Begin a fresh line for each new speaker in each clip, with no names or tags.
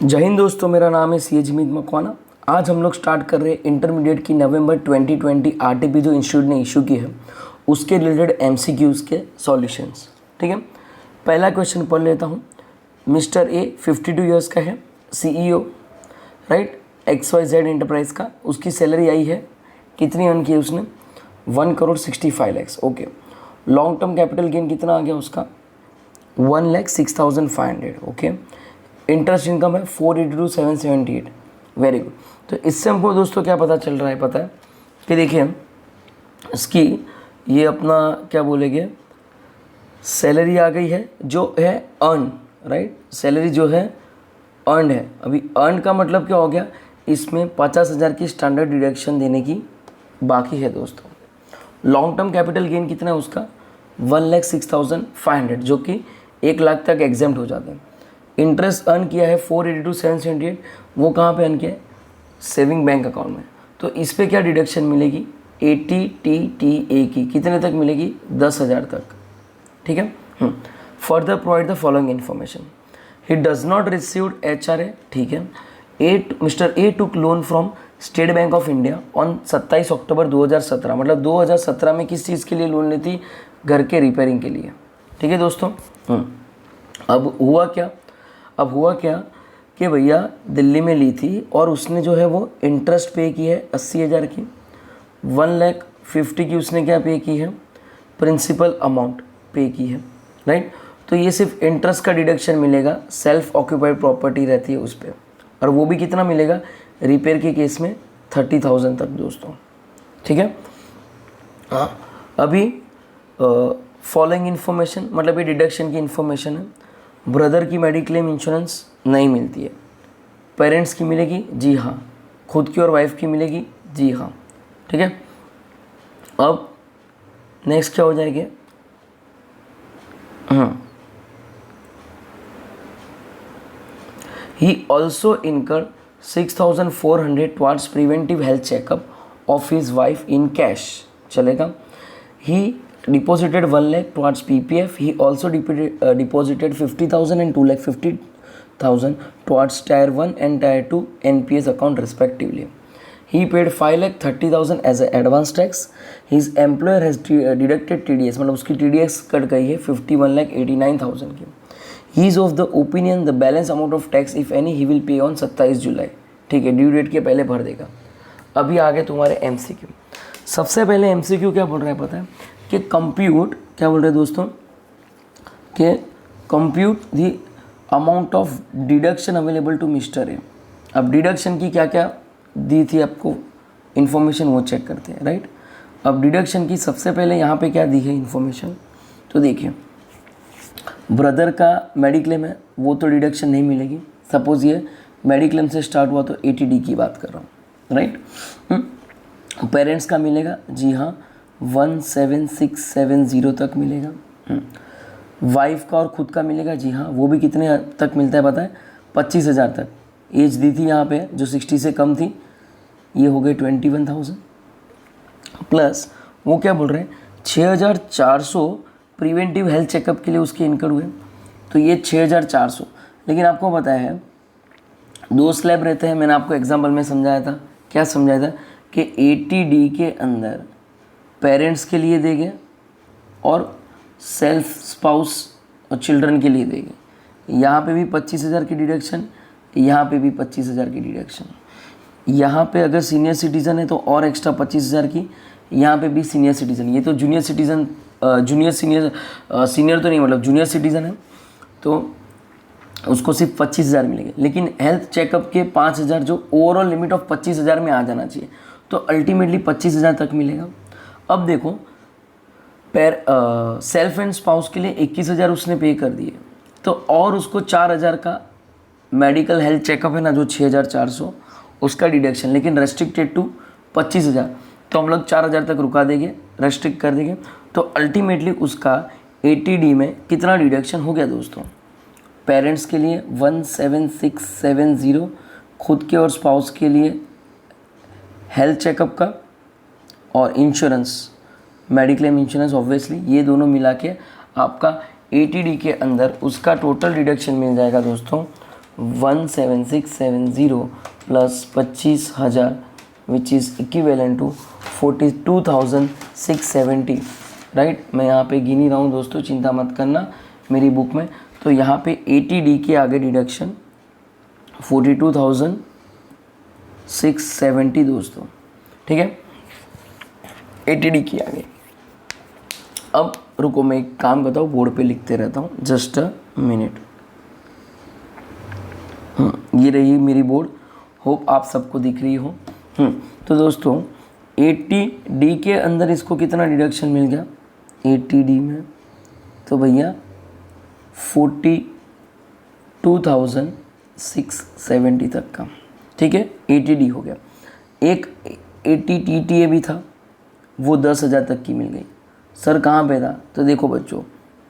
जय हिंद दोस्तों, मेरा नाम है सी हमीद मकवाना। आज हम लोग स्टार्ट कर रहे हैं इंटरमीडिएट की नवंबर 2020 आरटीपी जो इंस्टीट्यूट ने इशू की है उसके रिलेटेड एमसीक्यूज़ के सॉल्यूशंस। ठीक है, पहला क्वेश्चन पढ़ लेता हूँ। मिस्टर ए 52 ईयर्स का है, सीईओ, राइट, XYZ एंटरप्राइज का। उसकी सैलरी आई है, कितनी अर्न की है उसने? 1,65,00,000। Okay, long term capital gain कितना आ गया उसका? 1,06,500। ओके, इंटरेस्ट इनकम है 482,778। Very good. तो इससे हमको दोस्तों क्या पता चल रहा है? पता है कि देखिए इसकी ये अपना क्या बोलेंगे, सैलरी आ गई है जो है अर्न, राइट, सैलरी जो है अर्न है। अभी अर्न का मतलब क्या हो गया? इसमें 50,000 की स्टैंडर्ड डिडक्शन देने की बाकी है दोस्तों। लॉन्ग टर्म कैपिटल गेन कितना है उसका? 1,06,500, जो कि 1,00,000 तक एग्जेम्प्ट हो जाते हैं। इंटरेस्ट अर्न किया है 482,778, वो कहाँ पे अर्न किया है? सेविंग बैंक अकाउंट में। तो इस पर क्या डिडक्शन मिलेगी? 80TTA की कितने तक मिलेगी? 10,000 तक। ठीक है। Further provide the following information. He does not received HRA। ठीक है। Mister A took loan from state bank of India on 27 अक्टूबर 2017। मतलब 2017 में किस चीज़ के लिए लोन ली थी? घर के रिपेयरिंग के लिए। ठीक है दोस्तों। अब हुआ क्या? कि भैया दिल्ली में ली थी और उसने जो है वो इंटरेस्ट पे की है 80,000 की, 1,50,000 की उसने क्या पे की है? प्रिंसिपल अमाउंट पे की है, राइट। तो ये सिर्फ इंटरेस्ट का डिडक्शन मिलेगा, सेल्फ ऑक्यूपाइड प्रॉपर्टी रहती है उस पर, और वो भी कितना मिलेगा? रिपेयर के केस में 30,000 तक दोस्तों। ठीक है। हाँ, अभी फॉलोइंग इन्फॉर्मेशन, मतलब ये डिडक्शन की इन्फॉर्मेशन है। ब्रदर की मेडिक्लेम इंश्योरेंस नहीं मिलती है। पेरेंट्स की मिलेगी? जी हाँ। खुद की और वाइफ की मिलेगी? जी हाँ। ठीक है। अब नेक्स्ट क्या हो जाएगा? ही ऑल्सो इनकर 6,400 towards preventive health checkup of his wife in cash. चलेगा। ही deposited 1,00,000 towards PPF. He also deposited 50,000 and 2,50,000 towards Tier 1 and Tier 2 NPS account respectively. He paid 5,30,000 as an advance tax. His employer has deducted TDS, मतलब उसकी TDS cut गई है 51,89,000 की. He is of the opinion the balance amount of tax if any he will pay on 27 जुलाई. ठीक है, due date के पहले भर देगा। अभी आगे तुम्हारे MCQ। सबसे पहले MCQ क्या बोल रहा है पता है? कि कंप्यूट, क्या बोल रहे हैं दोस्तों, कि compute the amount of deduction available to mister A. अब डिडक्शन की क्या क्या दी थी आपको इन्फॉर्मेशन, वो चेक करते हैं, राइट। अब डिडक्शन की सबसे पहले यहाँ पे क्या दी है इन्फॉर्मेशन, तो देखिए ब्रदर का मेडिक्लेम है, वो तो डिडक्शन नहीं मिलेगी। सपोज ये मेडिक्लेम से स्टार्ट हुआ तो 80D की बात कर रहा हूँ, राइट। पेरेंट्स का मिलेगा? जी हाँ, 1,7670 तक मिलेगा। वाइफ का और खुद का मिलेगा? जी हाँ। वो भी कितने तक मिलता है पता है? 25,000 तक। एज दी थी यहाँ पे जो 60 से कम थी, ये हो गए 21,000 प्लस वो क्या बोल रहे हैं 6,400 प्रिवेंटिव हेल्थ चेकअप के लिए उसके इनकम हुए, तो ये 6,400। लेकिन आपको पता है 2 स्लैब रहते हैं। मैंने आपको एग्जाम्पल में समझाया था, क्या समझाया था कि 80D के अंदर पेरेंट्स के लिए देंगे और सेल्फ स्पाउस और चिल्ड्रन के लिए देंगे। यहाँ पे भी 25,000 की डिडक्शन, यहाँ पे भी 25,000 की डिडक्शन। यहाँ पे अगर सीनियर सिटीज़न है तो और एक्स्ट्रा 25,000 की, यहाँ पे भी सीनियर सिटीज़न। ये तो जूनियर सिटीज़न, सीनियर तो नहीं, मतलब जूनियर सिटीज़न है तो उसको सिर्फ 25,000 मिलेंगे। लेकिन हेल्थ चेकअप के 5,000 जो ओवरऑल लिमिट ऑफ 25,000 में आ जाना चाहिए, तो अल्टीमेटली 25,000 तक मिलेगा। अब देखो सेल्फ एंड स्पाउस के लिए 21,000 उसने पे कर दिए, तो और उसको 4,000 का मेडिकल हेल्थ चेकअप है ना, जो 6,400 उसका डिडक्शन, लेकिन रेस्ट्रिक्टेड टू 25,000। तो हम लोग 4,000 तक रुका देंगे, रेस्ट्रिक्ट कर देंगे। तो अल्टीमेटली उसका 80D में कितना डिडक्शन हो गया दोस्तों? पेरेंट्स के लिए 1,7670, खुद के और स्पाउस के लिए हेल्थ चेकअप का और इंश्योरेंस, मेडिक्लेम इंश्योरेंस ऑब्वियसली, ये दोनों मिला के आपका 80D के अंदर उसका टोटल डिडक्शन मिल जाएगा दोस्तों 17670 plus 25,000 which is equivalent to 42,670, right. मैं यहाँ पे गिन ही रहा हूँ दोस्तों, चिंता मत करना मेरी बुक में। तो यहाँ पे 80D के आगे डिडक्शन 42,670 दोस्तों, ठीक है, 80D के आगे। अब रुको, मैं एक काम करता हूँ, बोर्ड पे लिखते रहता हूँ, जस्ट अ मिनट। ये रही मेरी बोर्ड, होप आप सबको दिख रही हो। तो दोस्तों 80D के अंदर इसको कितना डिडक्शन मिल गया 80D में, तो भैया 42,670 तक का, ठीक है, 80D हो गया। एक 80 TTA भी था, वो 10,000 तक की मिल गई। सर कहाँ पे था, तो देखो बच्चों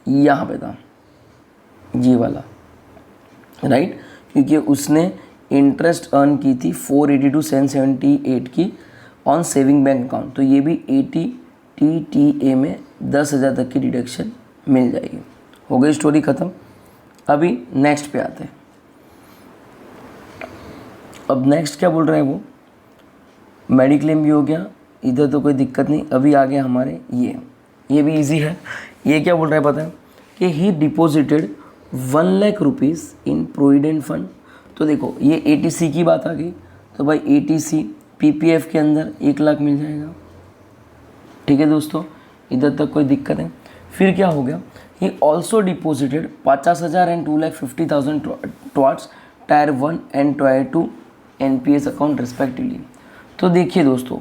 यहाँ पे था, ये वाला, राइट, क्योंकि उसने इंटरेस्ट अर्न की थी 482,778 की ऑन सेविंग बैंक अकाउंट। तो ये भी 80 TTA में 10,000 तक की डिडक्शन मिल जाएगी। हो गई स्टोरी ख़त्म। अभी नेक्स्ट पे आते हैं। अब नेक्स्ट क्या बोल रहा है वो, मेडिक्लेम भी हो गया, इधर तो कोई दिक्कत नहीं। अभी आ गया हमारे ये भी इजी है। ये क्या बोल रहा है पता है कि ही deposited 1 lakh rupees in provident fund. तो देखो ये ATC की बात आ गई, तो भाई ATC PPF के अंदर 1 लाख मिल जाएगा, ठीक है दोस्तों, इधर तक कोई दिक्कत है। फिर क्या हो गया, he also deposited 50,000 and 2,50,000 towards tyre 1 and tyre 2 NPS account respectively. तो देखिए दोस्तों,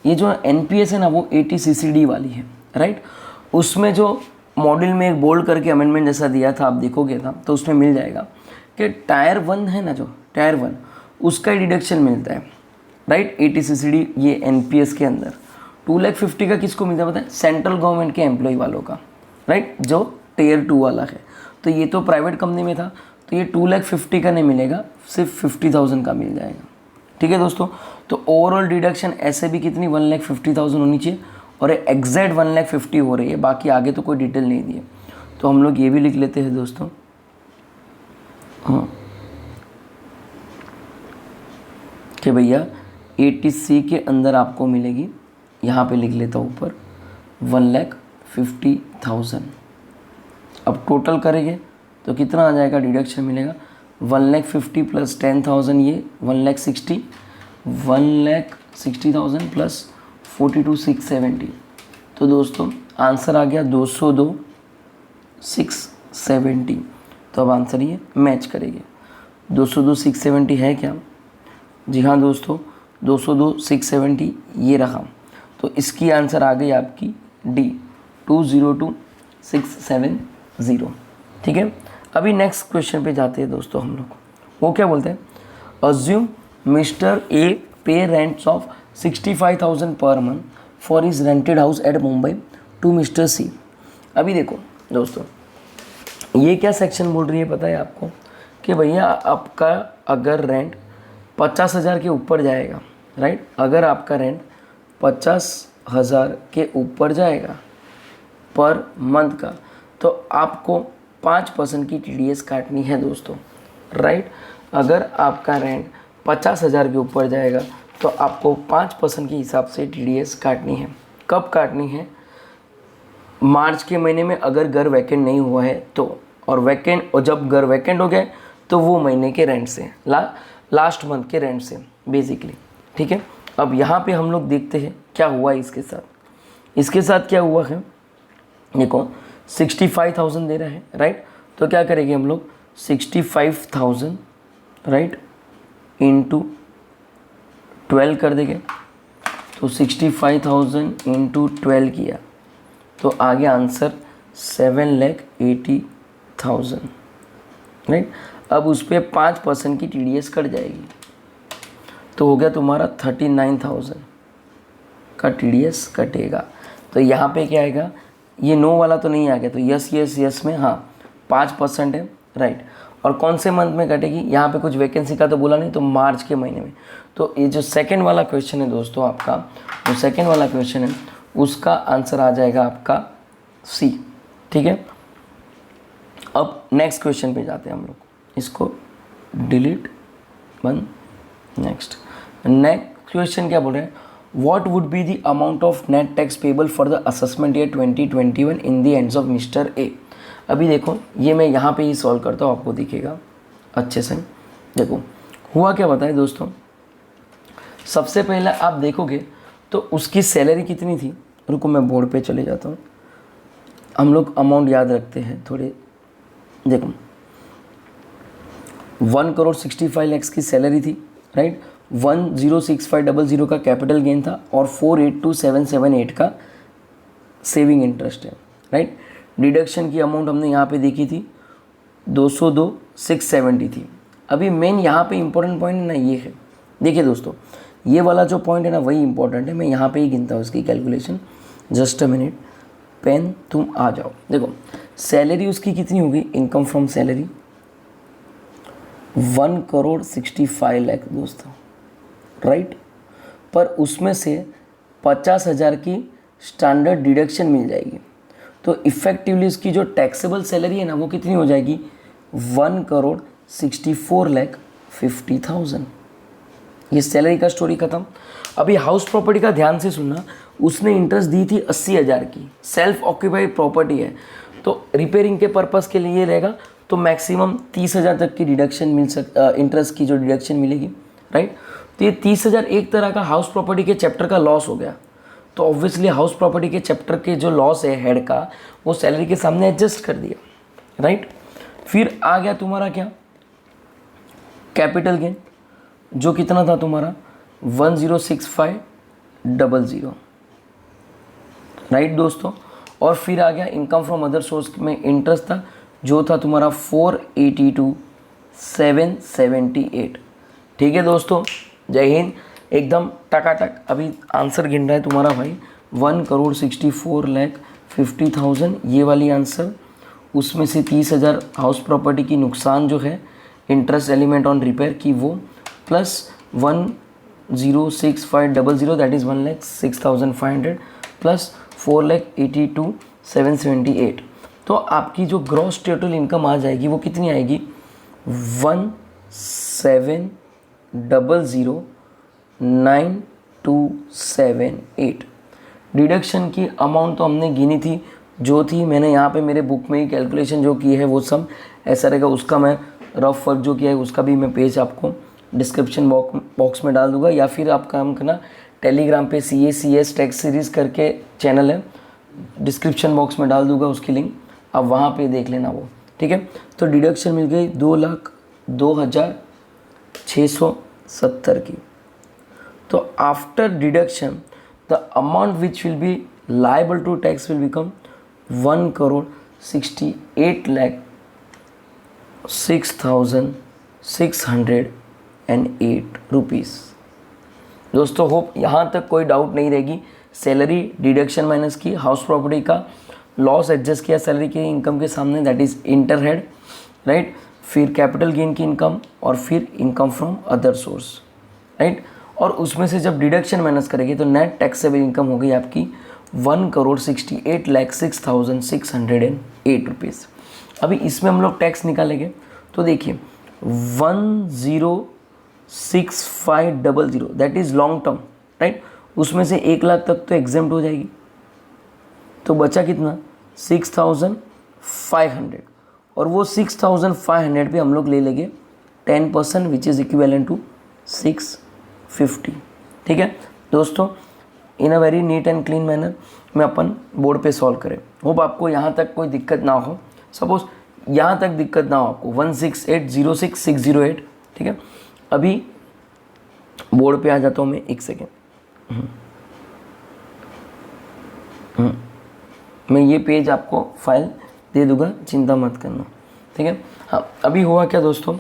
ये जो NPS है ना वो 80CCD वाली है, राइट। उसमें जो मॉड्यूल में एक बोल्ड करके अमेंडमेंट जैसा दिया था, आप देखोगे था तो उसमें मिल जाएगा कि टायर 1 है ना, जो टायर 1 उसका डिडक्शन मिलता है, राइट, 80CCD ये NPS के अंदर। 2,50,000 का किसको मिलता है पता है, सेंट्रल गवर्नमेंट के एम्प्लॉय वालों का, राइट, जो टियर 2 वाला है। तो ये तो प्राइवेट कंपनी में था, तो ये 2,50,000 का नहीं मिलेगा, सिर्फ 50,000 का मिल जाएगा, ठीक है दोस्तों। तो ओवरऑल डिडक्शन ऐसे भी कितनी 1,50,000 होनी चाहिए, और एग्जैक्ट 1,50,000 हो रही है, बाकी आगे तो कोई डिटेल नहीं दी है। तो हम लोग ये भी लिख लेते हैं दोस्तों, हाँ, कि भैया 80C के अंदर आपको मिलेगी, यहाँ पे लिख लेता हूँ ऊपर 1,50,000। अब टोटल करेंगे तो कितना आ जाएगा डिडक्शन मिलेगा, 1,50,000 प्लस 10,000 ये 1,60,000 प्लस 42,670। तो दोस्तों आंसर आ गया 202,670। तो अब आंसर ये मैच करेंगे। 202,670 है क्या, जी हाँ दोस्तों, 202,670 ये रहा। तो इसकी आंसर आ गई आपकी D, 202,670, ठीक है। अभी नेक्स्ट क्वेश्चन पे जाते हैं दोस्तों हम लोग। वो क्या बोलते हैं, assume mister A pay rents of 65,000 per month for his rented house at Mumbai to mister C। अभी देखो दोस्तों, ये क्या सेक्शन बोल रही है पता है आपको, कि भैया आपका अगर रेंट 50,000 के ऊपर जाएगा, राइट, अगर आपका रेंट 50,000 के ऊपर जाएगा पर मंथ का, तो आपको 5% की TDS काटनी है दोस्तों, राइट। अगर आपका रेंट 50,000 के ऊपर जाएगा तो आपको 5% के हिसाब से TDS काटनी है। कब काटनी है, मार्च के महीने में अगर घर वैकेंट नहीं हुआ है तो, और जब घर वैकेंट हो गए तो वो महीने के रेंट से, लास्ट मंथ के रेंट से बेसिकली, ठीक है। अब यहाँ पे हम लोग देखते हैं क्या हुआ है इसके साथ। इसके साथ क्या हुआ है, देखो 65,000 दे रहा है, राइट। तो क्या करेंगे हम लोग 65,000, राइट, इंटू 12 कर देंगे। तो 65,000 इंटू 12 किया तो आ गया आंसर 7,80,000, राइट। अब उस पर 5% की TDS कट जाएगी, तो हो गया तुम्हारा 39,000 का TDS कटेगा। तो यहाँ पे क्या आएगा, ये नो वाला तो नहीं आ गया, तो यस यस यस में हाँ 5% है, राइट। और कौन से मंथ में कटेगी, यहाँ पे कुछ वैकेंसी का तो बोला नहीं, तो मार्च के महीने में। तो ये जो सेकंड वाला क्वेश्चन है दोस्तों आपका, जो सेकंड वाला क्वेश्चन है उसका आंसर आ जाएगा आपका C, ठीक है। अब नेक्स्ट क्वेश्चन पे जाते हैं हम लोग, इसको डिलीट, बंद, नेक्स्ट। नेक्स्ट क्वेश्चन क्या बोल रहे हैं, what would be the amount of net tax payable for the assessment year 2021 in the hands of mister A. अभी देखो ये मैं यहाँ पे ही सॉल्व करता हूँ, आपको दिखेगा अच्छे से। देखो हुआ क्या बताए दोस्तों, सबसे पहले आप देखोगे तो उसकी सैलरी कितनी थी, रुको मैं बोर्ड पे चले जाता हूँ, हम लोग अमाउंट याद रखते हैं थोड़े। देखो 1,65,00,000 की सैलरी थी, राइट। 106500 का कैपिटल गेन था और 482778 का सेविंग इंटरेस्ट है, राइट। डिडक्शन की अमाउंट हमने यहाँ पे देखी थी 202,670 थी। अभी मेन यहाँ पे इंपॉर्टेंट पॉइंट ना ये है, देखिए दोस्तों ये वाला जो पॉइंट है ना वही इंपॉर्टेंट है, मैं यहाँ पे ही गिनता हूँ इसकी calculation. Just a minute, pen तुम आ जाओ। देखो सैलरी उसकी कितनी होगी, इनकम फ्रॉम सैलरी 1,65,00,000 दोस्तों, राइट। पर उसमें से 50,000 की स्टैंडर्ड डिडक्शन मिल जाएगी, तो इफ़ेक्टिवली इसकी जो टैक्सेबल सैलरी है ना वो कितनी हो जाएगी, 1,64,50,000। ये सैलरी का स्टोरी खत्म। अभी हाउस प्रॉपर्टी का ध्यान से सुनना, उसने इंटरेस्ट दी थी 80,000 की, सेल्फ ऑक्यूपाइड प्रॉपर्टी है, तो रिपेयरिंग के पर्पज़ के लिए रहेगा, तो मैक्सिमम 30,000 तक की डिडक्शन मिल इंटरेस्ट की जो डिडक्शन मिलेगी, राइट। तो ये 30,000 एक तरह का हाउस प्रॉपर्टी के चैप्टर का लॉस हो गया, तो ऑब्वियसली हाउस प्रॉपर्टी के चैप्टर के जो लॉस है हेड का वो सैलरी के सामने एडजस्ट कर दिया, राइट। फिर आ गया तुम्हारा क्या, कैपिटल गेन, जो कितना था तुम्हारा 106500, राइट दोस्तों। और फिर आ गया इनकम फ्रॉम अदर सोर्स में इंटरेस्ट था जो था तुम्हारा 482,778। ठीक है दोस्तों, जय हिंद, एकदम टकाटक। अभी आंसर गिन रहा है तुम्हारा भाई 1,64,50,000 ये वाली आंसर, उसमें से 30,000 हाउस प्रॉपर्टी की नुकसान जो है इंटरेस्ट एलिमेंट ऑन रिपेयर की वो, प्लस 1,06500 दैट इज़ 1,06,500 प्लस 4,82,778। तो आपकी जो ग्रॉस टोटल इनकम आ जाएगी वो कितनी आएगी, 1,700,9278। डिडक्शन की अमाउंट तो हमने गिनी थी, जो थी मैंने यहाँ पे मेरे बुक में ही कैलकुलेशन जो की है वो सब ऐसा रहेगा। उसका मैं रफ वर्क जो किया है उसका भी मैं पेज आपको डिस्क्रिप्शन बॉक्स में डाल दूंगा, या फिर आप काम करना टेलीग्राम पे CACS टैक्स सीरीज़ करके चैनल है, डिस्क्रिप्शन बॉक्स में डाल दूंगा उसकी लिंक, आप वहाँ पे देख लेना वो, ठीक है। तो डिडक्शन मिल गई 2,02,670 की। तो after deduction the amount which will be liable to tax will become 1,68,06,608 rupees. दोस्तों होप यहाँ तक कोई डाउट नहीं रहेगी। सैलरी डिडक्शन माइनस की, हाउस प्रॉपर्टी का लॉस एडजस्ट किया सैलरी की इनकम के सामने, that is inter head, right. फिर कैपिटल गेन की इनकम और फिर income from other source, right. और उसमें से जब डिडक्शन माइनस करेंगे तो नेट टैक्सेबल इनकम हो गई आपकी 1,68,06,608 रुपीज़। अभी इसमें हम लोग टैक्स निकालेंगे, तो देखिए 1,06,500 that is long term, right. उसमें से 1 लाख तक तो एग्जेम्प्ट हो जाएगी, तो बचा कितना 6,500, और वो 6,500 पे हम लोग ले लेंगे 10% विच इज़ इक्विवेलेंट टू 650। ठीक है दोस्तों, in a very neat and clean manner में अपन बोर्ड पे सॉल्व करें। होप आपको यहाँ तक कोई दिक्कत ना हो। सपोज यहाँ तक दिक्कत ना हो आपको 168,06,608, ठीक है। अभी बोर्ड पे आ जाता हूँ मैं, एक सेकेंड। मैं ये पेज आपको फाइल दे दूंगा, चिंता मत करना, ठीक है। हाँ, अभी हुआ क्या दोस्तों,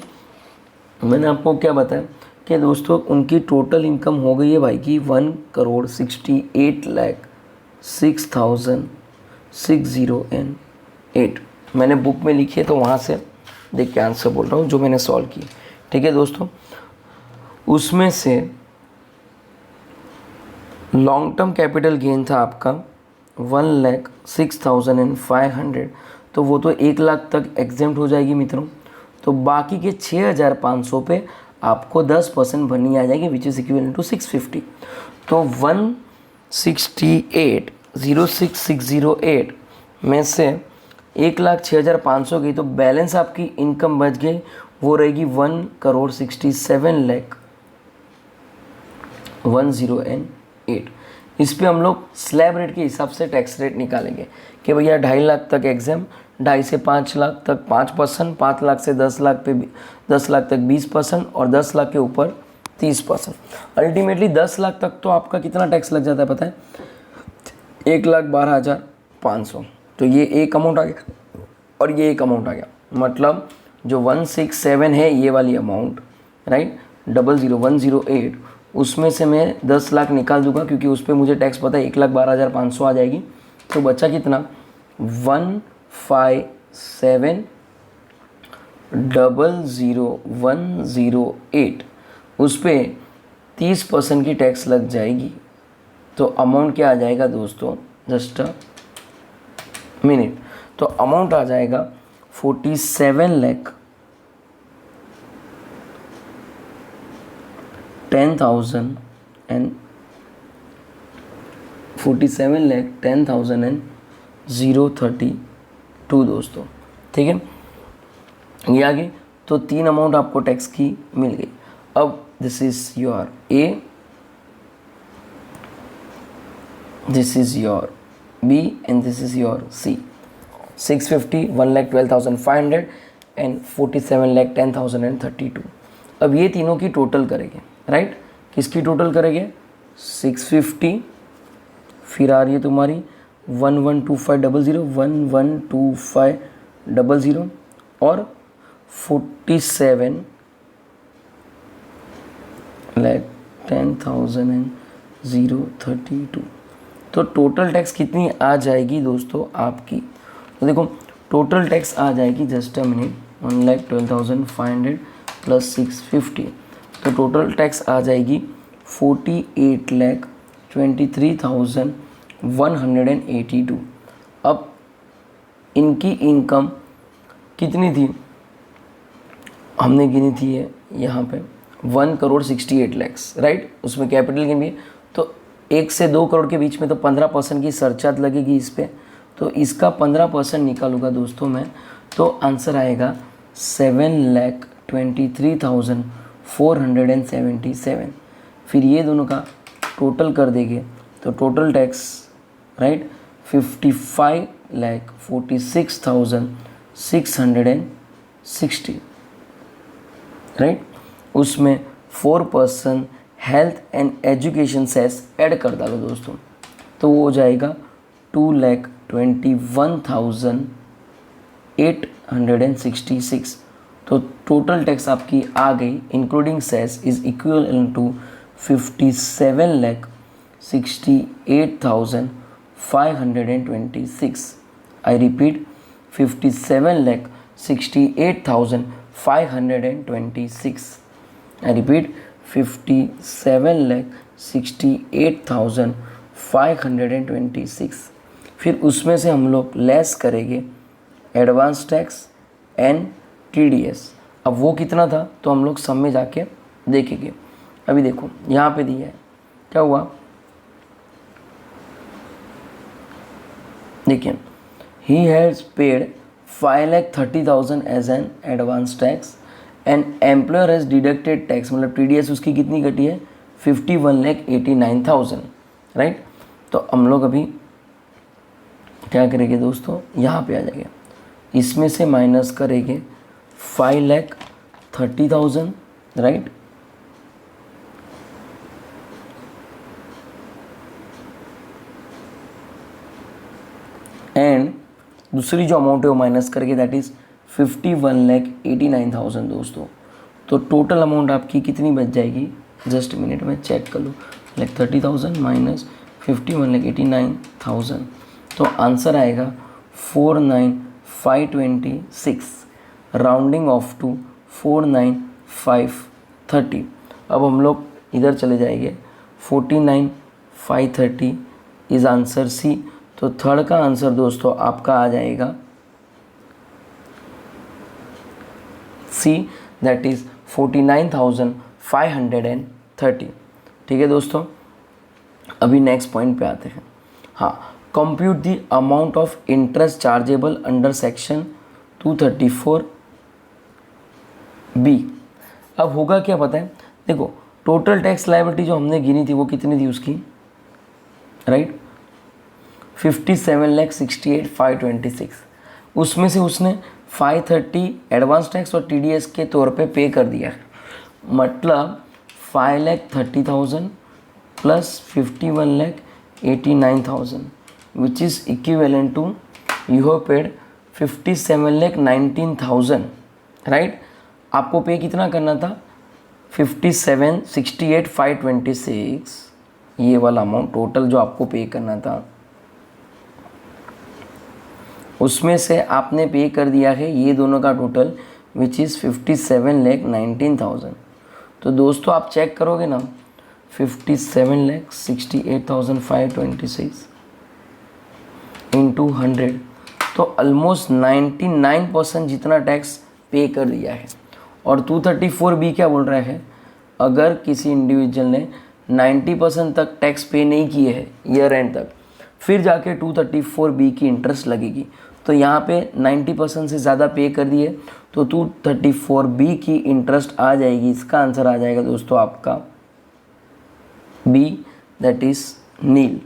मैंने आपको क्या बताया कि दोस्तों उनकी टोटल इनकम हो गई है भाई की 1,68,06,608। मैंने बुक में लिखी है तो वहाँ से देख के आंसर बोल रहा हूँ जो मैंने सॉल्व की, ठीक है दोस्तों। उसमें से लॉन्ग टर्म कैपिटल गेन था आपका 1,06,500, तो वो तो 1 लाख तक एग्जेम्प्ट हो जाएगी मित्रों। तो बाकी के 6,500 पे आपको 10% भरनी आ जाएगी, विच इज़ इक्वल टू 650। तो 168,06,608 में से 1,06,500 गई, तो बैलेंस आपकी इनकम बच गई, वो रहेगी 1,67,01,008। इस पे हम लोग स्लैब रेट के हिसाब से टैक्स रेट निकालेंगे कि भैया 2.5 लाख तक एग्जाम, 2.5 से 5 लाख तक 5%, 5 लाख से 10 लाख पे 10 लाख तक 20% और 10 लाख के ऊपर 30%। अल्टीमेटली 10 लाख तक तो आपका कितना टैक्स लग जाता है पता है? 1,12,500। तो ये एक अमाउंट आ गया और ये एक अमाउंट आ गया, मतलब जो 167 है ये वाली अमाउंट, राइट, 00108, उसमें से मैं 10 लाख निकाल दूंगा क्योंकि उस पर मुझे टैक्स पता है 1,12,500 आ जाएगी। तो बचा कितना? 157,00108, उस पर 30% की टैक्स लग जाएगी। तो अमाउंट क्या आ जाएगा दोस्तों? Just a minute. तो अमाउंट आ जाएगा 47,10,032 दोस्तों, ठीक है, ये आ गई। तो 3 अमाउंट आपको टैक्स की मिल गई। अब this is your A, this is your B and this is your C. 650, 1,12,500 and 47,10,032। अब ये तीनों की टोटल करेंगे, राइट। किसकी टोटल करेंगे? 650, फिर आ रही है तुम्हारी 112500, 112500 और 47,10,032। तो टोटल टैक्स कितनी आ जाएगी दोस्तों आपकी? तो देखो टोटल टैक्स आ जाएगी, जस्ट अ मिनट, 1,12,500 प्लस 650, तो टोटल टैक्स आ जाएगी 48,23,182। अब इनकी इनकम कितनी थी हमने गिनी थी है यहाँ पे 1,68,00,000, राइट। उसमें कैपिटल गेन भी है, तो 1 से 2 करोड़ के बीच में तो 15% की सरचार्ज लगेगी इस पर। तो इसका 15% निकालूंगा दोस्तों मैं, तो आंसर आएगा 7,23,477। फिर ये दोनों का टोटल कर देंगे तो टोटल टैक्स, राइट, 55,46,660, राइट। उसमें 4% health and education cess add कर डालो दोस्तों, तो वो हो जाएगा 2,21,866। तो टोटल टैक्स आपकी आ गई including cess is equal to 57,68,526। I repeat, 57,68,526। I repeat, 57,68,526। फिर उसमें से हम लोग लेस करेंगे एडवांस टैक्स एंड TDS। अब वो कितना था तो हम लोग सम में जाके देखेंगे। अभी देखो यहाँ पे दिया है, क्या हुआ, देखिए, he has paid 5,30,000 as an advance tax and employer has deducted tax, मतलब TDS उसकी कितनी घटी है 51,89,000, राइट। तो हम लोग अभी क्या करेंगे दोस्तों, यहाँ पे आ जाएंगे, इसमें से माइनस करेंगे 5,30,000, राइट, एंड दूसरी जो अमाउंट है वो माइनस करके दैट इज़ 51,89,000 दोस्तों। तो टोटल अमाउंट आपकी कितनी बच जाएगी, जस्ट मिनट में चेक कर लो, 30,000 माइनस 51,89,000, तो आंसर आएगा 49,526, राउंडिंग ऑफ टू 49,530। अब हम लोग इधर चले जाएंगे, 49,530 इज़ आंसर सी। तो थर्ड का आंसर दोस्तों आपका आ जाएगा C सी दैट इज़ 49,530। ठीक है दोस्तों, अभी नेक्स्ट पॉइंट पे आते हैं। हाँ, compute the amount of interest chargeable under section 234B। अब होगा क्या पता है, देखो टोटल टैक्स लायबिलिटी जो हमने गिनी थी वो कितनी थी उसकी, राइट, 57,68,526। उसमें से उसने 530 एडवांस टैक्स और TDS के तौर पे पे कर दिया है, मतलब 5,30,000 plus 51,89,000 which is equivalent to you have paid 57,19,000, right. आपको पे कितना करना था, 57,68,526, ये वाला अमाउंट टोटल जो आपको पे करना था, उसमें से आपने पे कर दिया है ये दोनों का टोटल विच इज़ 57,19,000। तो दोस्तों आप चेक करोगे ना, 57,68,526 इंटू 100, तो ऑलमोस्ट 99% जितना टैक्स पे कर दिया है। और 234B क्या बोल रहा है, अगर किसी इंडिविजुअल ने 90% तक टैक्स पे नहीं किए हैं ईयर एंड तक, फिर जाके 234B की इंटरेस्ट लगेगी। तो यहाँ पे 90% से ज़्यादा पे कर दिए तो 234B की इंटरेस्ट आ जाएगी। इसका आंसर आ जाएगा दोस्तों आपका B, दैट इज़ नील।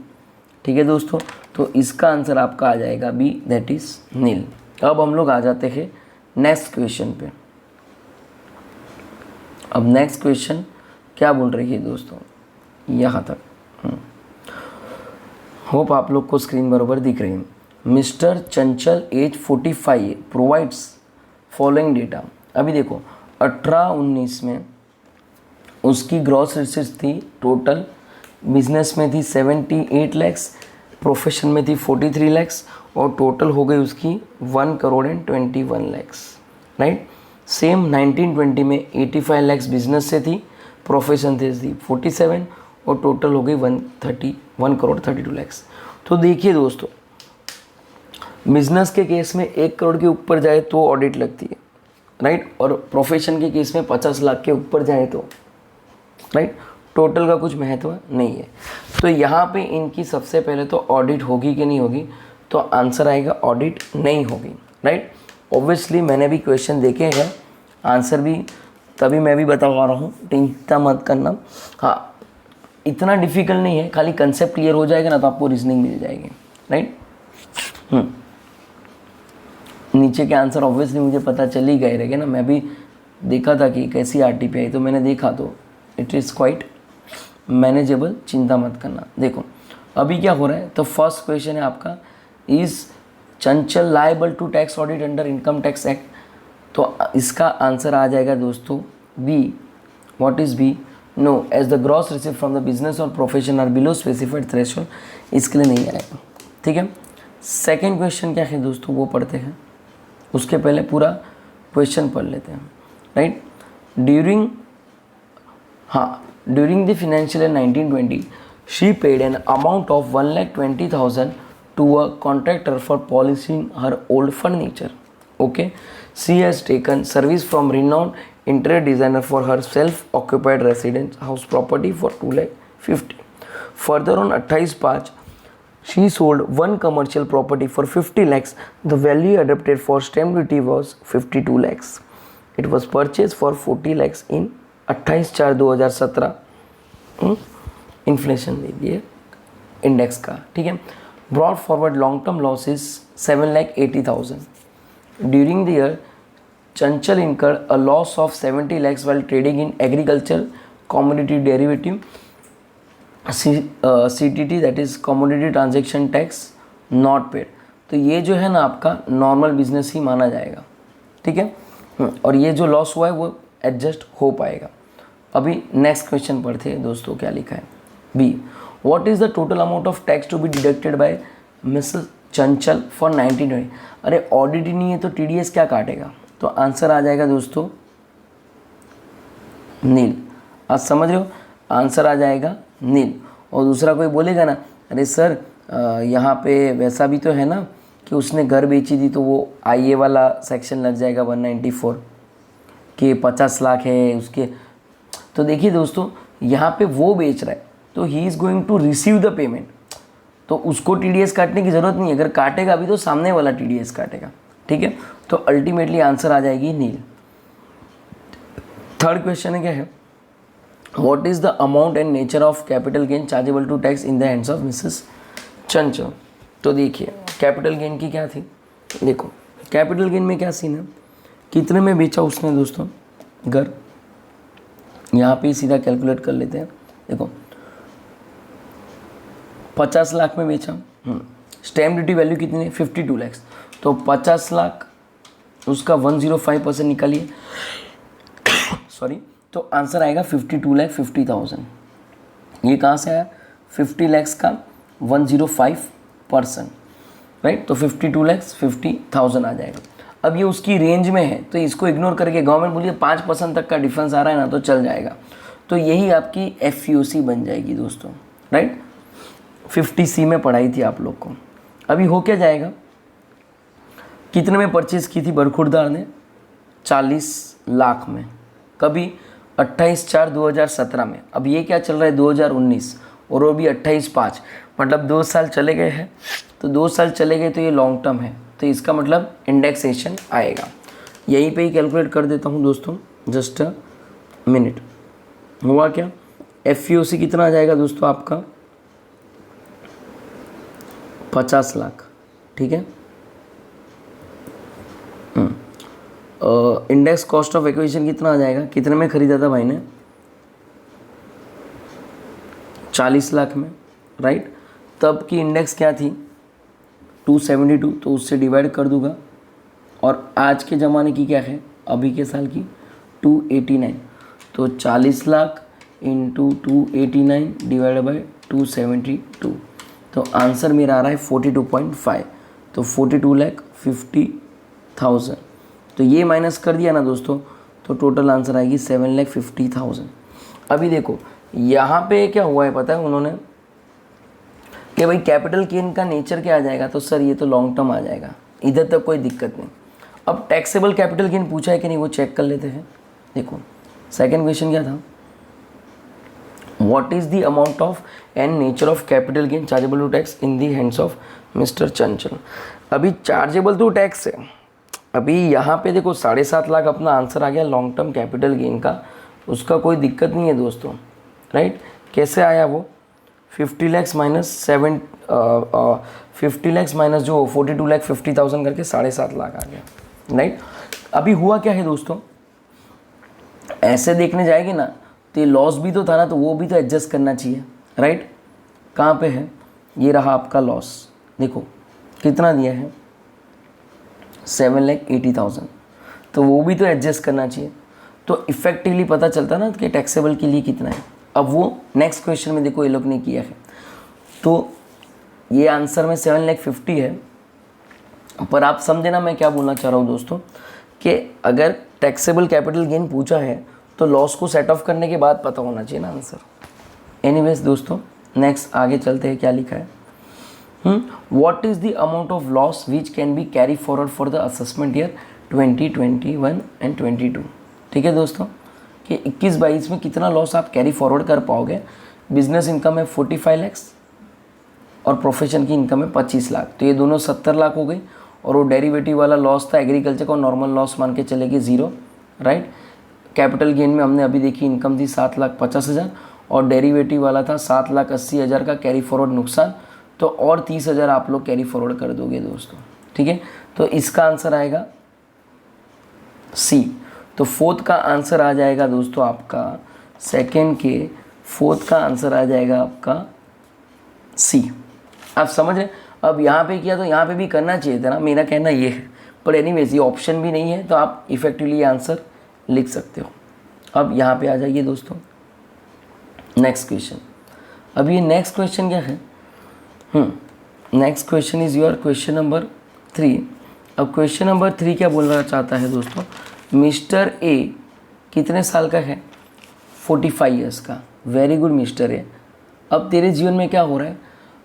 ठीक है दोस्तों, तो इसका आंसर आपका आ जाएगा B, दैट इज़ नील। अब हम लोग आ जाते हैं नेक्स्ट क्वेश्चन पे। अब नेक्स्ट क्वेश्चन क्या बोल रही है दोस्तों, यहाँ तक होप आप लोग को स्क्रीन बराबर दिख रही है। मिस्टर चंचल एज 45 प्रोवाइड्स फॉलोइंग डेटा। अभी देखो 18-19 में उसकी ग्रॉस रिसीट्स थी टोटल, बिजनेस में थी 78 लैक्स, प्रोफेशन में थी 43 लैक्स, और टोटल हो गई उसकी 1,21 लाख, राइट। सेम 19-20 में 85 लैक्स बिजनेस से थी, प्रोफेशन थी 47, और टोटल हो गई 1,32 लाख। तो देखिए दोस्तों, बिजनेस के केस में 1 करोड़ के ऊपर जाए तो ऑडिट लगती है, राइट, और प्रोफेशन के केस में 50 लाख के ऊपर जाए तो, राइट, टोटल का कुछ महत्व नहीं है। तो यहाँ पे इनकी सबसे पहले तो ऑडिट होगी कि नहीं होगी, तो आंसर आएगा ऑडिट नहीं होगी, राइट। ऑब्वियसली मैंने भी क्वेश्चन देखे हैं, आंसर भी तभी मैं भी बता पा रहा हूँ, चिंता मत करना। हाँ, इतना डिफिकल्ट नहीं है, खाली कंसेप्ट क्लियर हो जाएगा ना तो आपको रीजनिंग मिल जाएगी, राइट। नीचे के आंसर ऑब्वियसली मुझे पता चल ही गए रहेगा ना, मैं भी देखा था कि कैसी RTP आई, तो मैंने देखा तो इट इज़ क्वाइट मैनेजेबल, चिंता मत करना। देखो अभी क्या हो रहा है, तो फर्स्ट क्वेश्चन है आपका, is Chanchal liable to tax audit under income tax act. तो इसका आंसर आ जाएगा दोस्तों B। What is B? No, as the gross receive from the business और profession are below specified threshold, इसके लिए नहीं आएगा, ठीक है। सेकेंड क्वेश्चन क्या है दोस्तों, वो पढ़ते हैं, उसके पहले पूरा क्वेश्चन पढ़ लेते हैं, right. During the financial year 1920 she paid an amount of 1,20,000 to a contractor for polishing her old furniture. Okay, she has taken service from renowned interior designer for her self occupied residence house property for 2,50,000। Further on 28/5 she sold one commercial property for 50 lakhs. The value adapted for stamp duty was 52 lakhs. It was purchased for 40 lakhs in 28/4/2017। Inflation दे दिए index का, ठीक है। Brought forward long term losses 7,80,000। During the year Chanchal incurred a loss of 70 lakhs while trading in agriculture commodity derivative CTT, that is commodity transaction tax not paid. तो ये जो है ना आपका नॉर्मल बिजनेस ही माना जाएगा, ठीक है। और ये जो लॉस हुआ है वो एडजस्ट हो पाएगा। अभी नेक्स्ट क्वेश्चन पढ़ते हैं दोस्तों, क्या लिखा है B। What is the total amount of tax to be deducted by missus Chanchal for 1920। अरे ऑडिट ही नहीं है तो TDS क्या काटेगा, तो आंसर आ जाएगा दोस्तों नील। आज समझ रहे हो, आंसर आ जाएगा नील। और दूसरा कोई बोलेगा ना, अरे सर यहाँ पे वैसा भी तो है ना कि उसने घर बेची थी, तो वो IA वाला सेक्शन लग जाएगा 194 कि 50 लाख है उसके। तो देखिए दोस्तों, यहाँ पे वो बेच रहा है तो he is going to receive the payment, तो उसको टीडीएस काटने की ज़रूरत नहीं है। अगर काटेगा भी तो सामने वाला टीडीएस काटेगा, ठीक है। तो अल्टीमेटली आंसर आ जाएगी नील। थर्ड क्वेश्चन है क्या है, what is the amount and nature of capital gain chargeable to tax in the hands of missus Chanchal. तो देखिए कैपिटल गेन की क्या थी, देखो कैपिटल गेन में क्या सीन है, कितने में बेचा उसने दोस्तों घर, यहाँ पे सीधा कैलकुलेट कर लेते हैं। देखो 50 लाख में बेचा, स्टैम्प ड्यूटी वैल्यू कितनी है 52 लाख, तो 50 लाख उसका 105% निकालिए सॉरी, तो आंसर आएगा 52,50,000। ये कहाँ से आया, 50 लाख का 105%, राइट, तो 52,50,000 आ जाएगा। अब ये उसकी रेंज में है तो इसको इग्नोर करके गवर्नमेंट बोलिए 5% तक का डिफरेंस आ रहा है ना तो चल जाएगा, तो यही आपकी FEOC बन जाएगी दोस्तों, राइट। 50C में पढ़ाई थी आप लोग को। अभी हो क्या जाएगा, कितने में परचेज की थी बरखुरदार ने, 40 लाख में, कभी 28/4/2017 में। अब ये क्या चल रहा है 2019 और वो भी 28/5, मतलब 2 साल चले गए हैं। तो 2 साल चले गए तो ये लॉन्ग टर्म है, तो इसका मतलब इंडेक्सेशन आएगा। यहीं पे ही कैलकुलेट कर देता हूँ दोस्तों, जस्ट अ मिनट। हुआ क्या, FEOC कितना आ जाएगा दोस्तों आपका 50 लाख, ठीक है। इंडेक्स कॉस्ट ऑफ एक्विजिशन कितना आ जाएगा, कितने में खरीदा था भाई ने, 40 लाख में, राइट। तब की इंडेक्स क्या थी 272, तो उससे डिवाइड कर दूंगा, और आज के ज़माने की क्या है अभी के साल की 289, तो 40 लाख इंटू 289 डिवाइड बाई 272, तो आंसर मेरा आ रहा है 42.5, तो 42,50,000। तो ये माइनस कर दिया ना दोस्तों, तो टोटल आंसर आएगी 7,50,000। अभी देखो यहाँ पे क्या हुआ है पता है उन्होंने, कि भाई कैपिटल गेन का नेचर क्या आ जाएगा, तो सर ये तो लॉन्ग टर्म आ जाएगा, इधर तक कोई दिक्कत नहीं। अब टैक्सेबल कैपिटल गेन पूछा है कि नहीं वो चेक कर लेते हैं। देखो सेकंड क्वेश्चन क्या था, what is the amount of and nature of capital gain chargeable to tax in the hands of mister Chanchal. अभी चार्जेबल टू टैक्स है, अभी यहाँ पे देखो 7.5 लाख अपना आंसर आ गया लॉन्ग टर्म कैपिटल गेन का, उसका कोई दिक्कत नहीं है दोस्तों, राइट। कैसे आया वो 50 लाख माइनस 50 लाख माइनस जो 42,50,000 करके 7.5 लाख आ गया, राइट। अभी हुआ क्या है दोस्तों, ऐसे देखने जाएंगे ना तो ये लॉस भी तो था ना, तो वो भी तो एडजस्ट करना चाहिए, राइट। कहाँ पे है, ये रहा आपका लॉस, देखो कितना दिया है 7,80,000, तो वो भी तो एडजस्ट करना चाहिए, तो इफेक्टिवली पता चलता ना कि टैक्सेबल के लिए कितना है। अब वो नेक्स्ट क्वेश्चन में देखो ये लोग ने किया है, तो ये आंसर में 7,50,000 है, पर आप समझे ना मैं क्या बोलना चाह रहा हूँ दोस्तों, कि अगर टैक्सेबल कैपिटल गेन पूछा है तो लॉस को सेट ऑफ करने के बाद पता होना चाहिए ना आंसर। एनीवेज दोस्तों नेक्स्ट आगे चलते हैं, क्या लिखा है, what is the amount of loss which can be carry forward for the assessment year 2021 and 22। ठीक है दोस्तों, कि 21-22 में कितना लॉस आप कैरी फॉरवर्ड कर पाओगे। बिजनेस इनकम है 45 लाख और प्रोफेशन की इनकम है 25 लाख, तो ये दोनों 70 लाख हो गई, और वो डेरिवेटिव वाला लॉस था एग्रीकल्चर का, नॉर्मल लॉस मान के चलेगी 0, राइट। कैपिटल गेन में हमने अभी देखी इनकम थी 7,50,000 और डेरिवेटिव वाला था 7,80,000 का कैरी फॉरवर्ड नुकसान, तो और 30,000 आप लोग कैरी फॉरवर्ड कर दोगे दोस्तों, ठीक है। तो इसका आंसर आएगा सी। तो फोर्थ का आंसर आ जाएगा दोस्तों आपका, सेकेंड के फोर्थ का आंसर आ जाएगा आपका सी। आप समझ रहे, अब यहाँ पे किया तो यहाँ पे भी करना चाहिए था ना, मेरा कहना ये है, पर एनीवेज ये ऑप्शन भी नहीं है तो आप इफेक्टिवली ये आंसर लिख सकते हो। अब यहाँ पे आ जाइए दोस्तों नेक्स्ट क्वेश्चन। अब ये नेक्स्ट क्वेश्चन क्या है, next question is your question number 3। अब क्वेश्चन नंबर 3 क्या बोलना चाहता है दोस्तों, मिस्टर ए कितने साल का है, 45 ईयर्स का। Very good mister A. अब तेरे जीवन में क्या हो रहा है,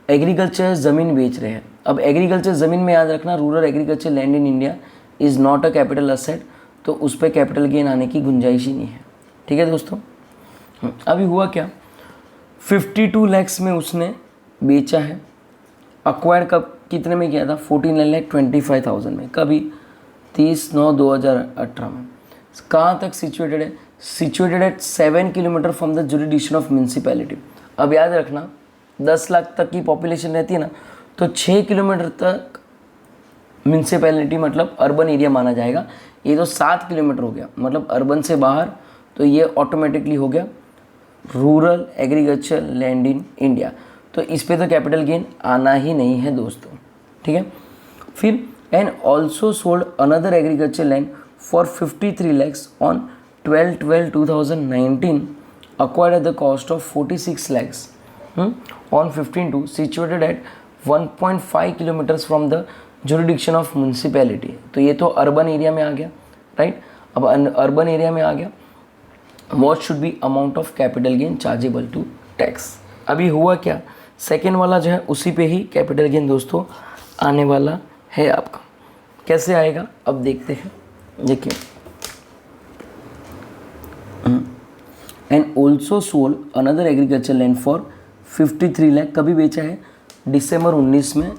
एग्रीकल्चर ज़मीन बेच रहे हैं। अब एग्रीकल्चर ज़मीन में याद रखना, rural agriculture land in India is not a capital asset, तो उस पर कैपिटल गेन आने की गुंजाइश ही नहीं है। ठीक है दोस्तों। अभी हुआ क्या, 52 lakhs में उसने बेचा है। अक्वायर कब कितने में किया था, 49,25,000 में। कभी 30/9/2018 में। कहाँ तक सिचुएटेड है, situated at 7 kilometre from the jurisdiction of municipality. अब याद रखना 10 लाख तक की पॉपुलेशन रहती है ना, तो 6 किलोमीटर तक म्यूनसिपैलिटी मतलब अर्बन एरिया माना जाएगा। ये तो 7 किलोमीटर हो गया मतलब अर्बन से बाहर, तो ये ऑटोमेटिकली हो गया rural agriculture land in India. तो इस पे तो कैपिटल गेन आना ही नहीं है दोस्तों। ठीक है। फिर and also sold another agriculture land for 53 lakhs on 12/12/2019 acquired at the cost of 46 lakhs on 15/2 situated at 1.5 kilometers from the jurisdiction of municipality। तो ये तो अर्बन एरिया में आ गया, राइट। अब अर्बन एरिया में आ गया, what should be amount of capital gain chargeable to tax। अभी हुआ क्या, सेकेंड वाला जो है उसी पे ही कैपिटल गेन दोस्तों आने वाला है आपका। कैसे आएगा अब देखते हैं। देखिए, and also sold another agriculture land for 53 lakh. कभी बेचा है, दिसंबर 19 में।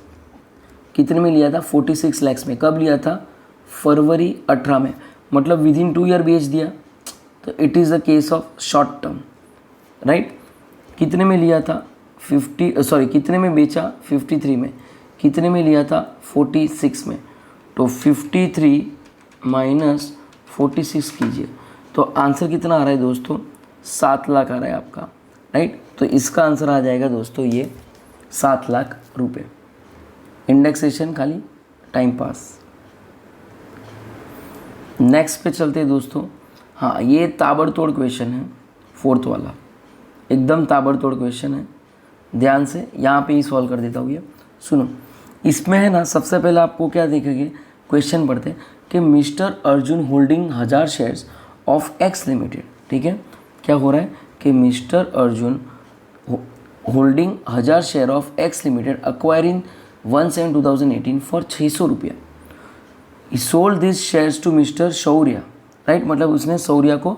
कितने में लिया था, 46 lakhs में। कब लिया था, फरवरी 18 में। मतलब विद इन 2 ईयर बेच दिया, तो it is the case of short term, right. कितने में लिया था, कितने में बेचा, 53 में। कितने में लिया था, 46 में। तो 53 माइनस 46 कीजिए, तो आंसर कितना आ रहा है दोस्तों, 7 लाख आ रहा है आपका, राइट। तो इसका आंसर आ जाएगा दोस्तों ये 7 लाख रुपए। इंडेक्सेशन खाली टाइम पास। नेक्स्ट पे चलते हैं दोस्तों। हाँ, ये ताबड़तोड़ क्वेश्चन है, 4th वाला एकदम ताबड़तोड़ क्वेश्चन है। ध्यान से यहाँ पे ही सॉल्व कर देता हूँ ये। सुनो, इसमें है ना, सबसे पहले आपको क्या देखेंगे, क्वेश्चन पढ़ते हैं कि mister Arjun holding 1000 shares of X limited. ठीक है, क्या हो रहा है कि mister Arjun holding 1000 share of X limited acquiring 1/7/2018 for 600 रुपया। He sold this shares to mister Shaurya, right. मतलब उसने शौर्या को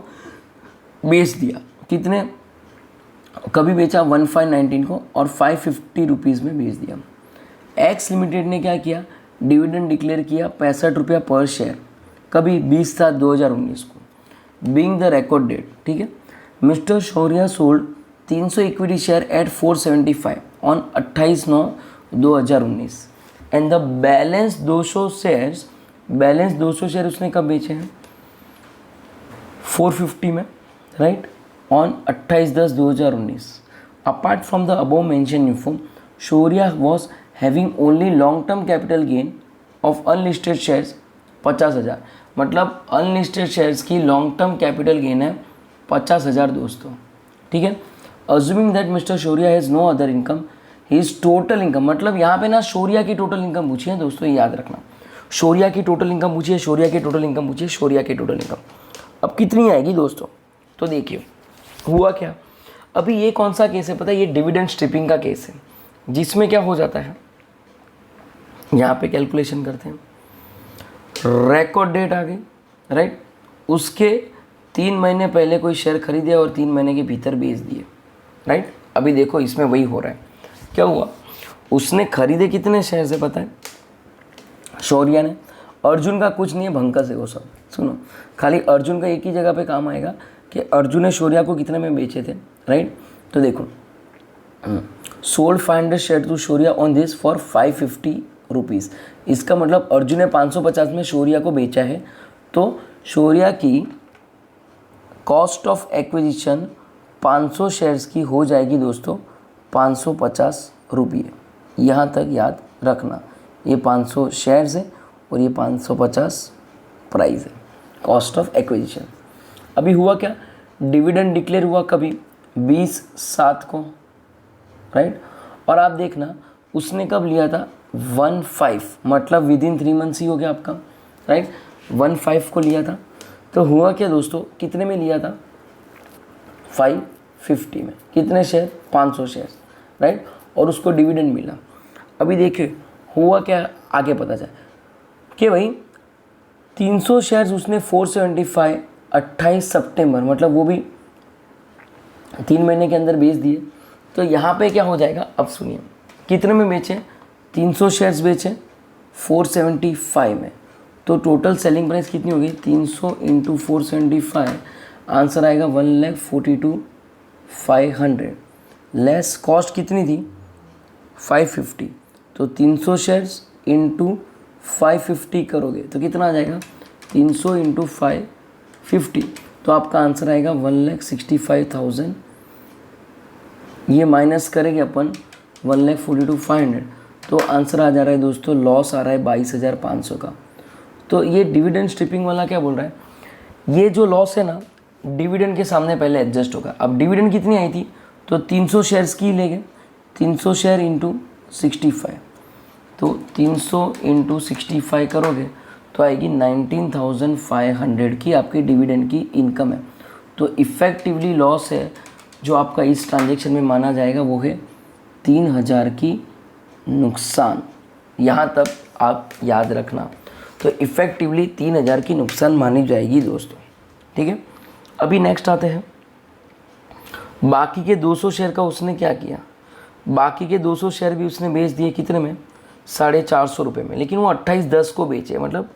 बेच दिया। कितने, कभी बेचा, 1519 को, और 550 रुपीज़ में बेच दिया। एक्स लिमिटेड ने क्या किया, डिविडेंड डिक्लेयर किया 65 रुपया पर शेयर। कभी 20/7/2019 को, बीइंग द रिकॉर्ड डेट। ठीक है। Mister Shaurya sold 300 equity share at 475 on 28/9/2019 and the balance 200 share उसने कब बेचे हैं, 450 में, right, on 28/10/2019। Apart from the above mention info, Shaurya was having only long term capital gain of unlisted shares 50,000। मतलब unlisted shares की long term capital gain है 50,000 दोस्तों। ठीक है। Assuming that mister Shaurya has no other income, his total income, मतलब यहाँ पे ना शौर्या की टोटल इनकम पूछी है दोस्तों, याद रखना। शौर्या की टोटल इनकम पूछिए, शौर्या की टोटल इनकम पूछिए, शौर्या की टोटल इनकम। अब कितनी आएगी दोस्तों, तो देखिए हुआ क्या। अभी ये कौन सा केस है पता है, ये डिविडेंड स्ट्रिपिंग का केस है, जिसमें क्या हो जाता है, यहाँ पे कैलकुलेशन करते हैं। रिकॉर्ड डेट आ गई, राइट। उसके 3 महीने पहले कोई शेयर खरीदे और 3 महीने के भीतर बेच दिए, राइट। अभी देखो इसमें वही हो रहा है। क्या हुआ, उसने खरीदे कितने शेयर से पता है, शौर्या ने। अर्जुन का कुछ नहीं है, भंकस है वो सब। सुनो, खाली अर्जुन का एक ही जगह पे काम आएगा कि अर्जुन ने शौर्या को कितने में बेचे थे, राइट। तो देखो, sold 500 share to Shaurya on this for 550 rupees. इसका मतलब अर्जुन ने 550 में शौर्या को बेचा है, तो शौर्या की कॉस्ट ऑफ एक्विजिशन 500 शेयर्स की हो जाएगी दोस्तों 550 रुपये। यहाँ तक याद रखना, ये 500 शेयर्स है और ये 550 प्राइस है, कॉस्ट ऑफ एक्विजिशन। अभी हुआ क्या, डिविडेंड डिक्लेयर हुआ कभी 20/7 को, राइट। और आप देखना उसने कब लिया था, 15, मतलब विद इन 3 मंथ्स ही हो गया आपका, राइट। 15 को लिया था। तो हुआ क्या दोस्तों, कितने में लिया था, 550 में। कितने शेयर, 500 शेयर, राइट। और उसको डिविडेंड मिला। अभी देखिए हुआ क्या, आगे पता चला कि भाई 300 शेयर्स उसने 475 28 सितंबर, मतलब वो भी 3 महीने के अंदर बेच दिए। तो यहाँ पे क्या हो जाएगा, अब सुनिए कितने में बेचे, 300 शेयर्स बेचे 475 में, तो टोटल सेलिंग प्राइस कितनी होगी, 300 इंटू 475, आंसर आएगा 1,42,500, लेस कॉस्ट कितनी थी 550, तो 300 शेयर्स इंटू 550 करोगे तो कितना आ जाएगा, 300 इंटू 550, तो आपका आंसर आएगा 1,65,000। ये माइनस करेंगे अपन 1,42,500, तो आंसर आ जा रहा है दोस्तों, लॉस आ रहा है 22,500 का। तो ये डिविडेंड स्ट्रिपिंग वाला क्या बोल रहा है, ये जो लॉस है ना डिविडेंड के सामने पहले एडजस्ट होगा। अब डिविडेंड कितनी आई थी, तो 300 शेयर्स की ले गए, 300 शेयर इंटू 65, तो 300 इंटू 65 करोगे तो आएगी 19,500 की आपकी डिविडेंड की इनकम है। तो इफ़ेक्टिवली लॉस है जो आपका इस ट्रांजेक्शन में माना जाएगा वो है 3,000 की नुकसान। यहाँ तक आप याद रखना, तो इफ़ेक्टिवली 3,000 की नुकसान मानी जाएगी दोस्तों, ठीक है। अभी नेक्स्ट आते हैं, बाकी के 200 शेयर का उसने क्या किया, बाकी के 200 शेयर भी उसने बेच दिए कितने में, 450 रुपये में, लेकिन वो 28/10 को बेचे, मतलब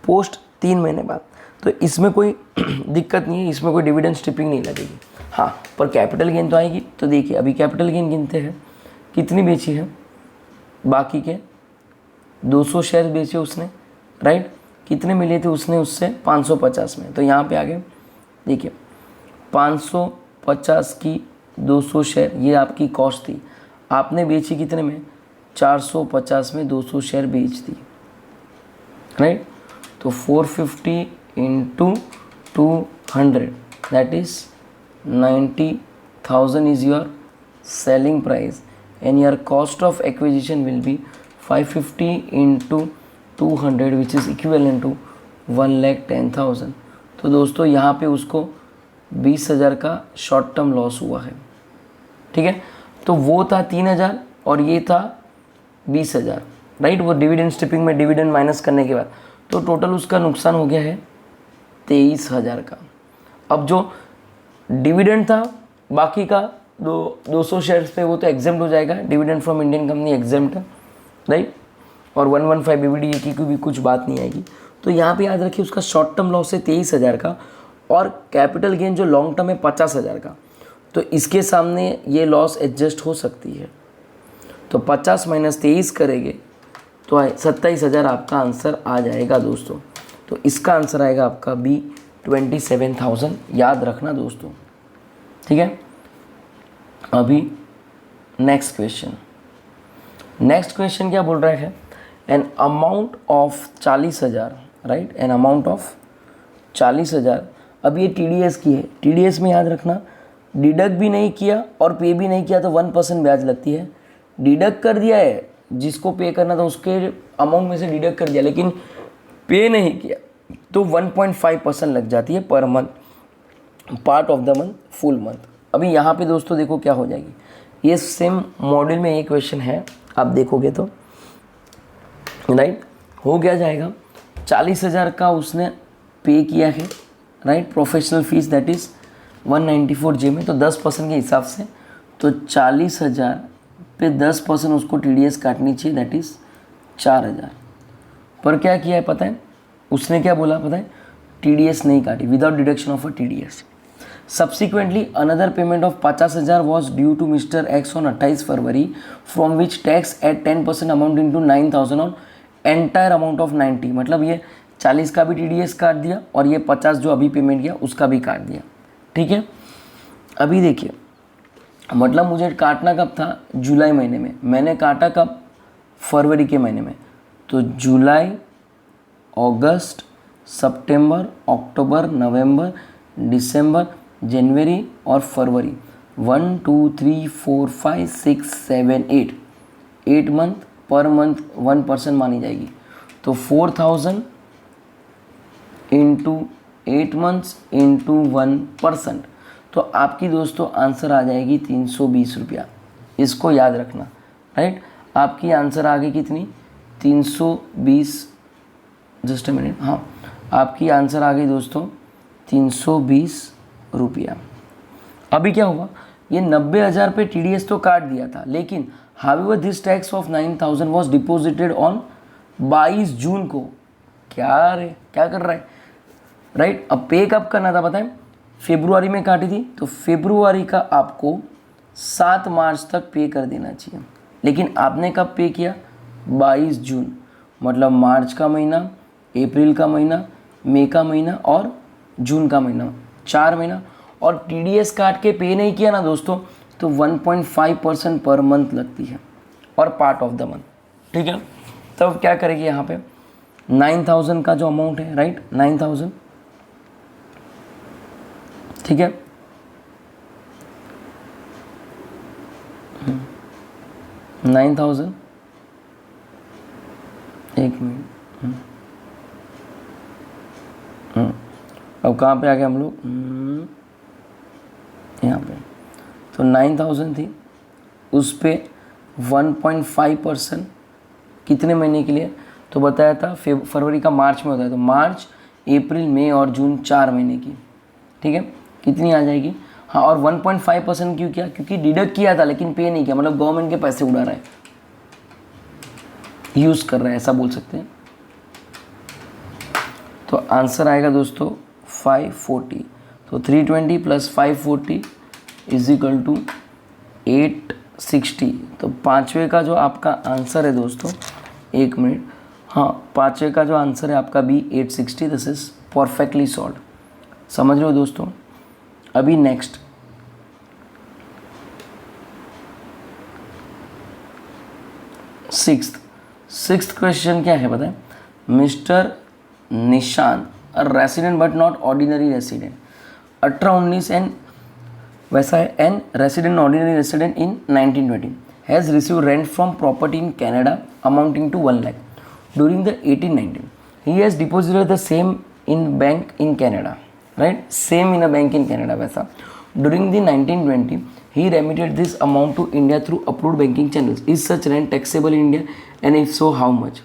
पोस्ट 3 महीने बाद। तो इसमें कोई दिक्कत नहीं है, इसमें कोई डिविडेंड स्ट्रिपिंग नहीं लगेगी। हाँ, पर कैपिटल गेन तो आएगी। तो देखिए अभी कैपिटल गेन गिनते हैं, कितनी बेची है, बाकी के 200 शेयर बेचे उसने, राइट, कितने मिले थे उसने उससे 550 में, तो यहाँ पे आ गए, देखिए 550 की 200 शेयर, ये आपकी कॉस्ट थी, आपने बेची कितने में, 450 में 200 शेयर बेच दी, राइट। तो 450 into 200 that is 90,000 is your selling price and your cost of acquisition will be 550 into 200 which is equivalent to 1,10,000। तो दोस्तों यहाँ पे उसको 20,000 का शॉर्ट टर्म लॉस हुआ है, ठीक है। तो वो था 3,000 और ये था 20,000, राइट, वो डिविडेंड स्ट्रिपिंग में डिविडेंड माइनस करने के बाद, तो टोटल उसका नुकसान हो गया है 23,000 का। अब जो डिविडेंड था बाकी का 200 शेयर्स पे, वो तो एग्जेम्प्ट हो जाएगा, dividend from Indian company exempt है, राइट, और 115 BBD की भी कुछ बात नहीं आएगी। तो यहाँ पे याद रखिए उसका शॉर्ट टर्म लॉस है 23,000 का, और कैपिटल गेन जो लॉन्ग टर्म है 50,000 का, तो इसके सामने ये लॉस एडजस्ट हो सकती है। तो 50 माइनस 23 करेंगे तो 27,000 आपका आंसर आ जाएगा दोस्तों। तो इसका आंसर आएगा आपका बी 27,000, याद रखना दोस्तों, ठीक है। अभी नेक्स्ट क्वेश्चन क्या बोल रहा है, N amount of 40,000, right, N amount of 40,000। अब ये TDS की है, TDS में याद रखना डिडक्ट भी नहीं किया और पे भी नहीं किया तो 1% ब्याज लगती है। डिडक्ट कर दिया है, जिसको पे करना था उसके अमाउंट में से डिडक्ट कर दिया, लेकिन पे नहीं किया तो 1.5% लग जाती है per month, part of the month, full month. अभी यहाँ पे दोस्तों देखो क्या हो जाएगी, ये सेम मॉड्यूल में एक क्वेश्चन है, आप देखोगे तो, राइट, हो गया जाएगा 40,000 का उसने पे किया है, right, professional fees that is 194J में, तो 10% के हिसाब से, तो 40,000 पे 10% उसको TDS काटनी चाहिए, दैट इज़ 4,000। पर क्या किया है पता है, उसने क्या बोला पता है, TDS नहीं काटी, without deduction of a TDS। Subsequently another payment of 50,000 was due to mister X on 28 February, from which tax at 10% amount into 9,000 on entire amount of 90। मतलब ये 40 का भी TDS काट दिया और ये 50 जो अभी पेमेंट किया उसका भी काट दिया, ठीक है। अभी देखिए, मतलब मुझे काटना कब था, जुलाई महीने में, मैंने काटा कब, फरवरी के महीने में, तो जुलाई, अगस्त, सितंबर, अक्टूबर, नवंबर, दिसंबर, जनवरी और फरवरी, 1 2 3 4 5 6 7 8 मंथ, पर मंथ 1% मानी जाएगी। तो 4,000 इंटू 8 मंथ्स इंटू 1%, तो आपकी दोस्तों आंसर आ जाएगी 320 रुपया। इसको याद रखना, राइट, आपकी आंसर आ गई कितनी, 320, जस्ट अ मिनट, हाँ, आपकी आंसर आ गई दोस्तों 320 रुपया। अभी क्या हुआ, ये 90,000 पे TDS तो काट दिया था, लेकिन however this tax of 9,000 was deposited on 22 जून को। क्या रे, क्या कर रहा है, राइट। अब पे कब करना था बताएं, फेब्रुआरी में काटी थी, तो फेब्रुआरी का आपको 7 मार्च तक पे कर देना चाहिए, लेकिन आपने कब पे किया, 22 जून। मतलब मार्च का महीना, अप्रैल का महीना, मई का महीना और जून का महीना, 4 महीना। और TDS काट के पे नहीं किया ना दोस्तों, तो 1.5% पर मंथ लगती है और पार्ट ऑफ द मंथ, ठीक है। तब क्या करेंगे यहाँ पे, 9,000 का जो अमाउंट है, राइट, 9,000, ठीक है। 9,000, एक मिनट, अब कहाँ पे आ गए हम लोग, यहाँ पे। तो 9,000 थी, उस पे 1.5% कितने महीने के लिए, तो बताया था फरवरी का मार्च में होता है, तो मार्च, अप्रैल, मई और जून 4 महीने की, ठीक है। कितनी आ जाएगी, हाँ। और 1.5% क्यों किया, क्योंकि डिडक्ट किया था लेकिन पे नहीं किया, मतलब गवर्नमेंट के पैसे उड़ा रहा है, यूज़ कर रहा है, ऐसा बोल सकते हैं। तो आंसर आएगा दोस्तों 540। तो 320 प्लस 540 इज इक्वल टू 860। तो पाँचवें का जो आपका आंसर है दोस्तों, एक मिनट, हाँ, पाँचवें का जो आंसर है आपका B 860। This is perfectly solve. समझ रहे हो दोस्तों। अभी नेक्स्ट सिक्स्थ क्वेश्चन क्या है बताएं। Mister Nishan, a resident but not ordinary resident, 18-19 and वैसा है, an resident ordinary resident in 1920 has receive rent from property in Canada amounting to 1 lakh during the 1819. He has deposited the same in bank in Canada, right, same in a bank in Canada वैसा. During the 1920 he remitted this amount to India through approved banking channels. Is such rent taxable in India and if so how much?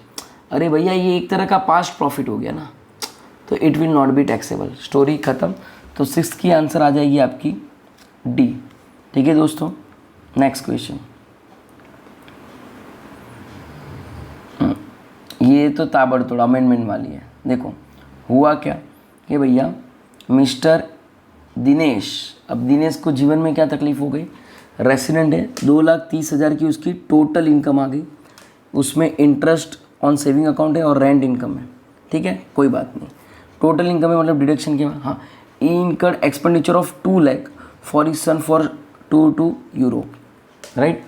अरे भैया ये एक तरह का past profit हो गया ना, तो it will not be taxable. Story ख़त्म. तो सिक्स की आंसर आ जाएगी आपकी डी. ठीक है दोस्तों. Next question. ये तो ताबड़तोड़ अमेंडमेंट वाली है. देखो हुआ क्या कि भैया मिस्टर दिनेश, अब दिनेश को जीवन में क्या तकलीफ हो गई, रेसिडेंट है, 2,30,000 की उसकी टोटल इनकम आ गई, उसमें इंटरेस्ट ऑन सेविंग अकाउंट है और रेंट इनकम है. ठीक है, कोई बात नहीं. टोटल इनकम है मतलब डिडक्शन के बाद, हाँ, incurred expenditure of 2 lakh for his son for tour to Europe, right.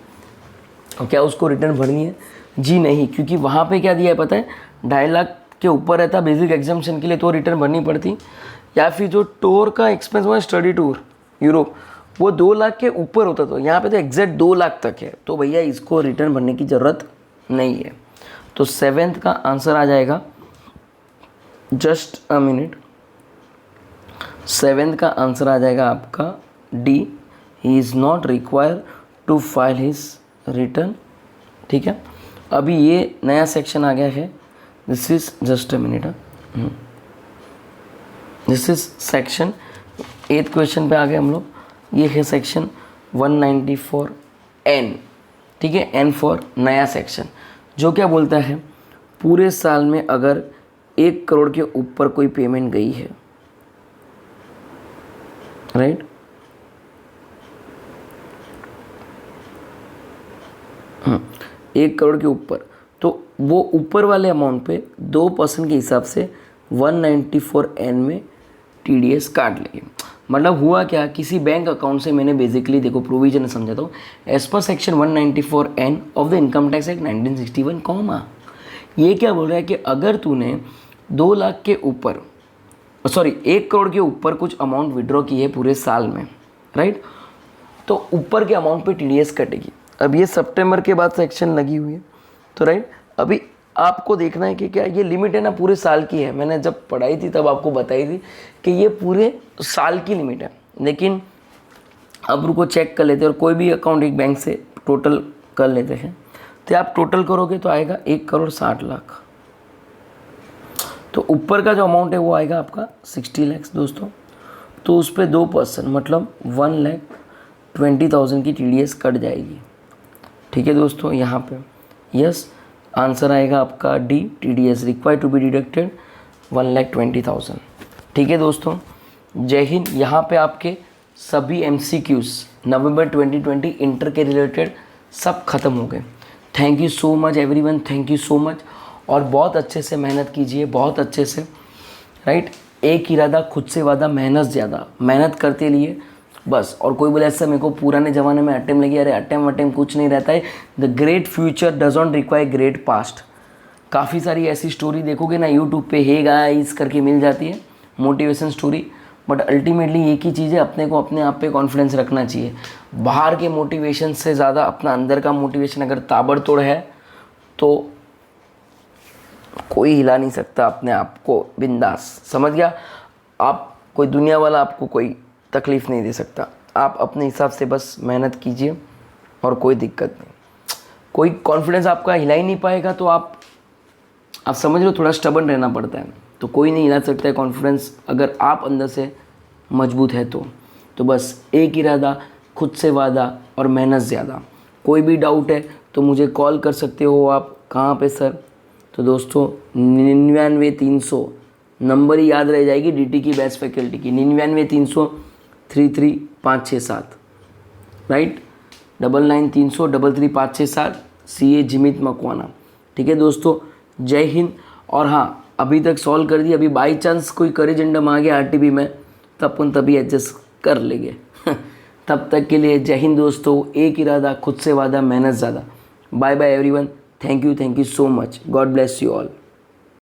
और क्या उसको रिटर्न भरनी है? जी नहीं, क्योंकि वहाँ पे क्या दिया है पता है, 2.5 लाख के ऊपर रहता बेसिक एग्जाम्पशन के लिए तो रिटर्न भरनी पड़ती, या फिर जो टूर का एक्सपेंस हुआ स्टडी टूर यूरोप वो 2 लाख के ऊपर होता, तो यहाँ पे तो एग्जैक्ट 2 लाख तक है, तो भैया इसको रिटर्न भरने की ज़रूरत नहीं है. तो 7th का आंसर आ जाएगा, जस्ट अ मिनट, 7th का आंसर आ जाएगा आपका D. He is not require to file his return. ठीक है, अभी ये नया सेक्शन आ गया है. This is just a minute, this is section 8th question पे आ गए हम लोग. ये है सेक्शन 194N. ठीक है, N फॉर नया सेक्शन, जो क्या बोलता है, पूरे साल में अगर 1 करोड़ के ऊपर कोई पेमेंट गई है, राइट, एक करोड़ के ऊपर, तो वो ऊपर वाले अमाउंट पे 2% के हिसाब से 194N में TDS काट लेंगे. मतलब हुआ क्या, किसी बैंक अकाउंट से मैंने बेसिकली देखो प्रोविजन समझाता हूँ, as per section 194N of the income tax act 1961 comma, ये क्या बोल रहा है कि अगर तूने 2 लाख के ऊपर, सॉरी 1 करोड़ के ऊपर कुछ अमाउंट विड्रॉ की है पूरे साल में, राइट, तो ऊपर के अमाउंट पे TDS कटेगी. अब ये सितंबर के बाद सेक्शन लगी हुई है, तो राइट, अभी आपको देखना है कि क्या ये लिमिट है ना पूरे साल की है. मैंने जब पढ़ाई थी तब आपको बताई थी कि ये पूरे साल की लिमिट है, लेकिन अब रुको चेक कर लेते हैं और कोई भी अकाउंट एक बैंक से टोटल कर लेते हैं. तो आप टोटल करोगे तो आएगा 1 करोड़ 60 लाख. तो ऊपर का जो अमाउंट है वो आएगा आपका 60 लैक्स दोस्तों। तो उस पर 2% मतलब 1,20,000 की TDS कट जाएगी। ठीक है दोस्तों, यहाँ पे यस आंसर आएगा आपका D, TDS required to be deducted 1,20,000। ठीक है दोस्तों, जय हिंद। यहाँ पे आपके सभी MCQs नवंबर 2020 इंटर के रिलेटेड सब खत्म हो गए। Thank you so much everyone, thank you so much. और बहुत अच्छे से मेहनत कीजिए, बहुत अच्छे से, राइट। एक इरादा, खुद से वादा, मेहनत ज़्यादा, मेहनत करते लिए बस। और कोई बोले ऐसा मेरे को पुराने ज़माने में अटेम्प्ट लगी, अरे अटेम्प्ट कुछ नहीं रहता है। The great future does not require great past. काफ़ी सारी ऐसी स्टोरी देखोगे ना यूट्यूब पे, हे गाइस करके मिल जाती है मोटिवेशन स्टोरी, बट अल्टीमेटली एक ही चीज़ है, अपने को अपने आप पे कॉन्फिडेंस रखना चाहिए। बाहर के मोटिवेशन से ज़्यादा अपना अंदर का मोटिवेशन अगर ताबड़तोड़ है तो कोई हिला नहीं सकता अपने आप को। बिंदास, समझ गया आप, कोई दुनिया वाला आपको कोई तकलीफ़ नहीं दे सकता। आप अपने हिसाब से बस मेहनत कीजिए और कोई दिक्कत नहीं। कोई कॉन्फिडेंस आपका हिला ही नहीं पाएगा तो आप समझ लो थोड़ा स्टबन रहना पड़ता है। तो कोई नहीं हिला सकता है कॉन्फिडेंस अगर आप अंदर से मजबूत है तो बस एक इरादा, खुद से वादा और मेहनत ज़्यादा। कोई भी डाउट है तो मुझे कॉल कर सकते हो आप। कहाँ पे सर? तो दोस्तों 99-300 नंबर ही याद रह जाएगी DT की बेस्ट फैकल्टी की, 99-300-33-567, राइट, 99-300-33-567 CA जिमित मकवाना। ठीक है दोस्तों, जय हिंद। और हाँ, अभी तक सॉल्व कर दी, अभी बाई चांस कोई करेजेंडम आ गया RTB में तो अपन तभी एडजस्ट कर लेंगे। तब तक के लिए जय हिंद दोस्तों। एक इरादा, खुद से वादा, मेहनत ज़्यादा। Bye bye everyone, thank you so much, God bless you all.